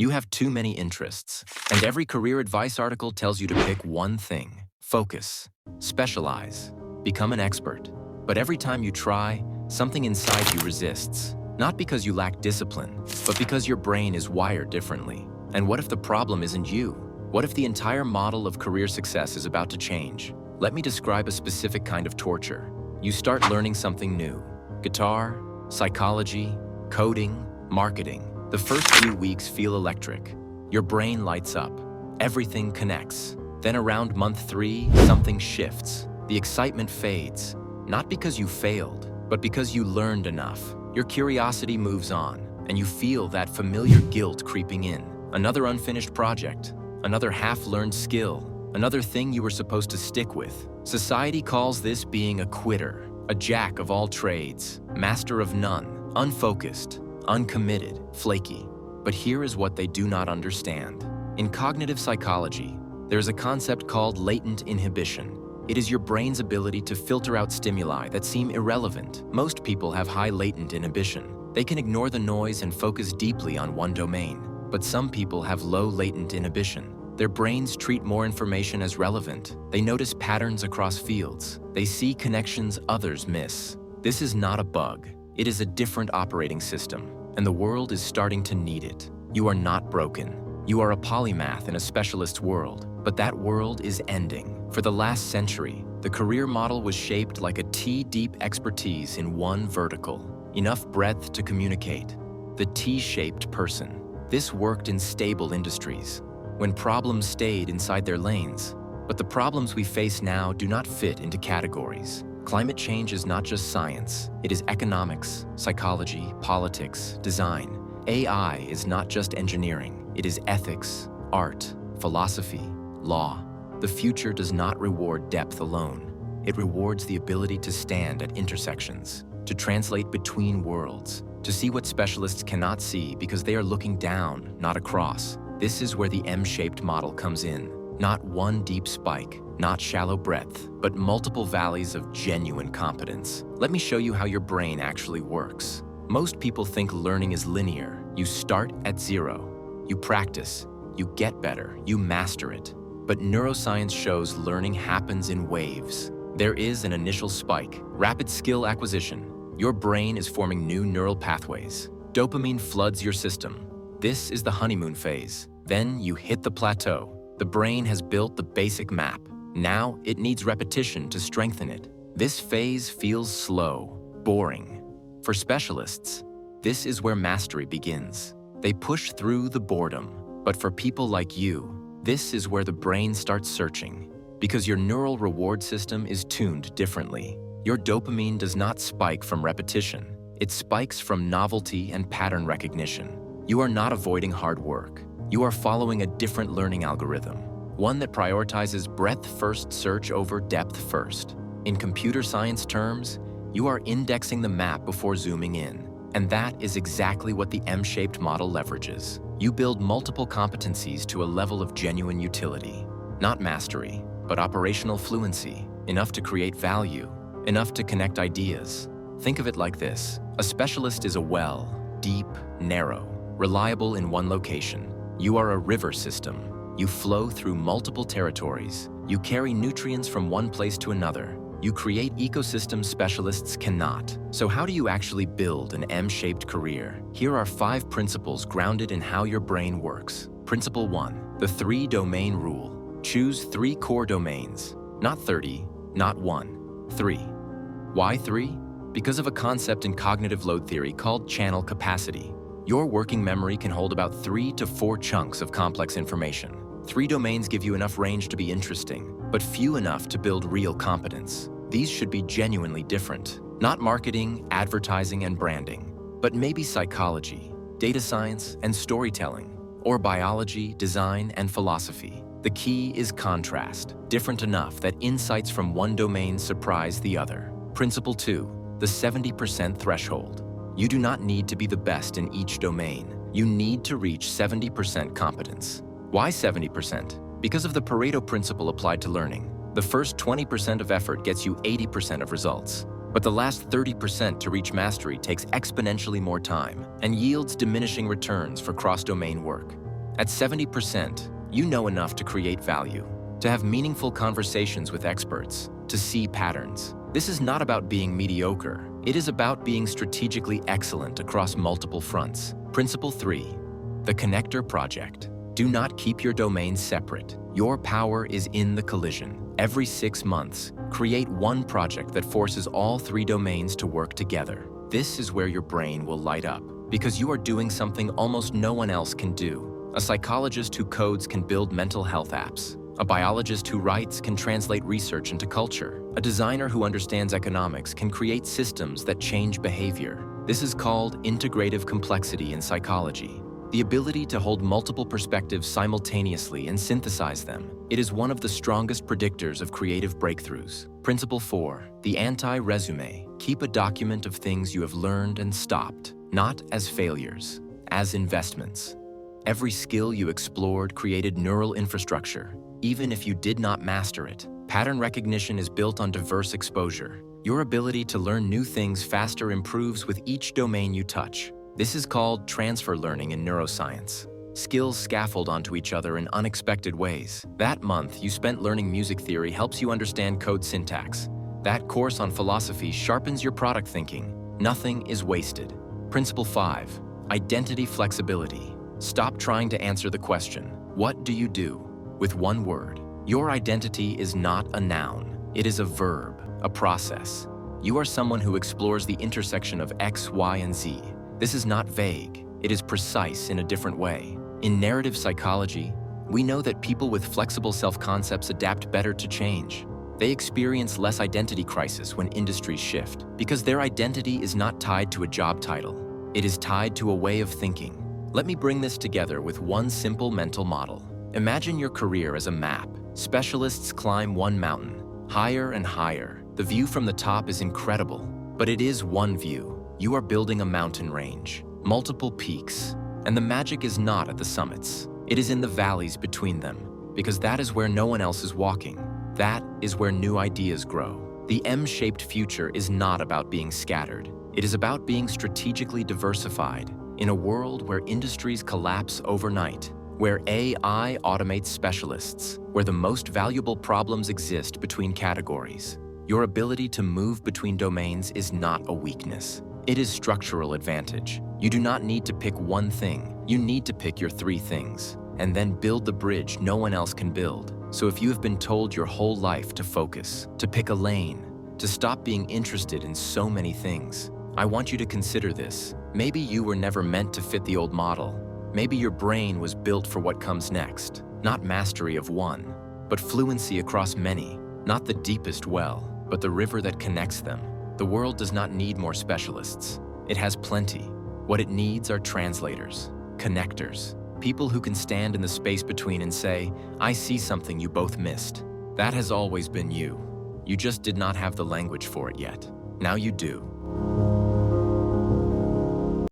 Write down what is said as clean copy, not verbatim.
You have too many interests, and every career advice article tells you to pick one thing. Focus, specialize, become an expert. But every time you try, something inside you resists. Not because you lack discipline, but because your brain is wired differently. And what if the problem isn't you? What if the entire model of career success is about to change? Let me describe a specific kind of torture. You start learning something new. Guitar, psychology, coding, marketing. The first few weeks feel electric. Your brain lights up. Everything connects. Then around month 3, something shifts. The excitement fades. Not because you failed, but because you learned enough. Your curiosity moves on, and you feel that familiar guilt creeping in. Another unfinished project, another half-learned skill, another thing you were supposed to stick with. Society calls this being a quitter, a jack of all trades, master of none, unfocused, uncommitted, flaky. But here is what they do not understand. In cognitive psychology, there is a concept called latent inhibition. It is your brain's ability to filter out stimuli that seem irrelevant. Most people have high latent inhibition. They can ignore the noise and focus deeply on one domain. But some people have low latent inhibition. Their brains treat more information as relevant. They notice patterns across fields. They see connections others miss. This is not a bug. It is a different operating system, and the world is starting to need it. You are not broken. You are a polymath in a specialist's world, but that world is ending. For the last century, the career model was shaped like a T-deep expertise in one vertical. Enough breadth to communicate. The T-shaped person. This worked in stable industries, when problems stayed inside their lanes. But the problems we face now do not fit into categories. Climate change is not just science. It is economics, psychology, politics, design. AI is not just engineering. It is ethics, art, philosophy, law. The future does not reward depth alone. It rewards the ability to stand at intersections, to translate between worlds, to see what specialists cannot see because they are looking down, not across. This is where the M-shaped model comes in. Not one deep spike, not shallow breadth, but multiple valleys of genuine competence. Let me show you how your brain actually works. Most people think learning is linear. You start at 0. You practice, you get better, you master it. But neuroscience shows learning happens in waves. There is an initial spike, rapid skill acquisition. Your brain is forming new neural pathways. Dopamine floods your system. This is the honeymoon phase. Then you hit the plateau. The brain has built the basic map. Now it needs repetition to strengthen it. This phase feels slow, boring. For specialists, this is where mastery begins. They push through the boredom. But for people like you, this is where the brain starts searching. Because your neural reward system is tuned differently. Your dopamine does not spike from repetition. It spikes from novelty and pattern recognition. You are not avoiding hard work. You are following a different learning algorithm, one that prioritizes breadth-first search over depth-first. In computer science terms, you are indexing the map before zooming in. And that is exactly what the M-shaped model leverages. You build multiple competencies to a level of genuine utility. Not mastery, but operational fluency, enough to create value, enough to connect ideas. Think of it like this. A specialist is a well, deep, narrow, reliable in one location. You are a river system. You flow through multiple territories. You carry nutrients from one place to another. You create ecosystems specialists cannot. So how do you actually build an M-shaped career? Here are 5 principles grounded in how your brain works. Principle 1, the 3-domain rule. Choose 3 core domains, not 30, not 1, 3. Why 3? Because of a concept in cognitive load theory called channel capacity. Your working memory can hold about 3 to 4 chunks of complex information. 3 domains give you enough range to be interesting, but few enough to build real competence. These should be genuinely different. Not marketing, advertising, and branding, but maybe psychology, data science, and storytelling, or biology, design, and philosophy. The key is contrast, different enough that insights from one domain surprise the other. Principle 2, the 70% threshold. You do not need to be the best in each domain. You need to reach 70% competence. Why 70%? Because of the Pareto principle applied to learning. The first 20% of effort gets you 80% of results. But the last 30% to reach mastery takes exponentially more time and yields diminishing returns for cross-domain work. At 70%, you know enough to create value, to have meaningful conversations with experts, to see patterns. This is not about being mediocre. It is about being strategically excellent across multiple fronts. Principle 3, the connector project. Do not keep your domains separate. Your power is in the collision. Every 6 months, create one project that forces all 3 domains to work together. This is where your brain will light up, because you are doing something almost no one else can do. A psychologist who codes can build mental health apps. A biologist who writes can translate research into culture. A designer who understands economics can create systems that change behavior. This is called integrative complexity in psychology. The ability to hold multiple perspectives simultaneously and synthesize them. It is one of the strongest predictors of creative breakthroughs. Principle 4, the anti-resume. Keep a document of things you have learned and stopped, not as failures, as investments. Every skill you explored created neural infrastructure, even if you did not master it. Pattern recognition is built on diverse exposure. Your ability to learn new things faster improves with each domain you touch. This is called transfer learning in neuroscience. Skills scaffold onto each other in unexpected ways. That month you spent learning music theory helps you understand code syntax. That course on philosophy sharpens your product thinking. Nothing is wasted. Principle 5, identity flexibility. Stop trying to answer the question, what do you do? With one word. Your identity is not a noun. It is a verb, a process. You are someone who explores the intersection of X, Y, and Z. This is not vague. It is precise in a different way. In narrative psychology, we know that people with flexible self-concepts adapt better to change. They experience less identity crisis when industries shift, because their identity is not tied to a job title. It is tied to a way of thinking. Let me bring this together with one simple mental model. Imagine your career as a map. Specialists climb one mountain, higher and higher. The view from the top is incredible, but it is one view. You are building a mountain range, multiple peaks, and the magic is not at the summits. It is in the valleys between them, because that is where no one else is walking. That is where new ideas grow. The M-shaped future is not about being scattered. It is about being strategically diversified in a world where industries collapse overnight, where AI automates specialists, where the most valuable problems exist between categories. Your ability to move between domains is not a weakness. It is structural advantage. You do not need to pick one thing. You need to pick your 3 things, and then build the bridge no one else can build. So if you have been told your whole life to focus, to pick a lane, to stop being interested in so many things, I want you to consider this. Maybe you were never meant to fit the old model. Maybe your brain was built for what comes next. Not mastery of one, but fluency across many. Not the deepest well, but the river that connects them. The world does not need more specialists. It has plenty. What it needs are translators, connectors, people who can stand in the space between and say, I see something you both missed. That has always been you. You just did not have the language for it yet. Now you do.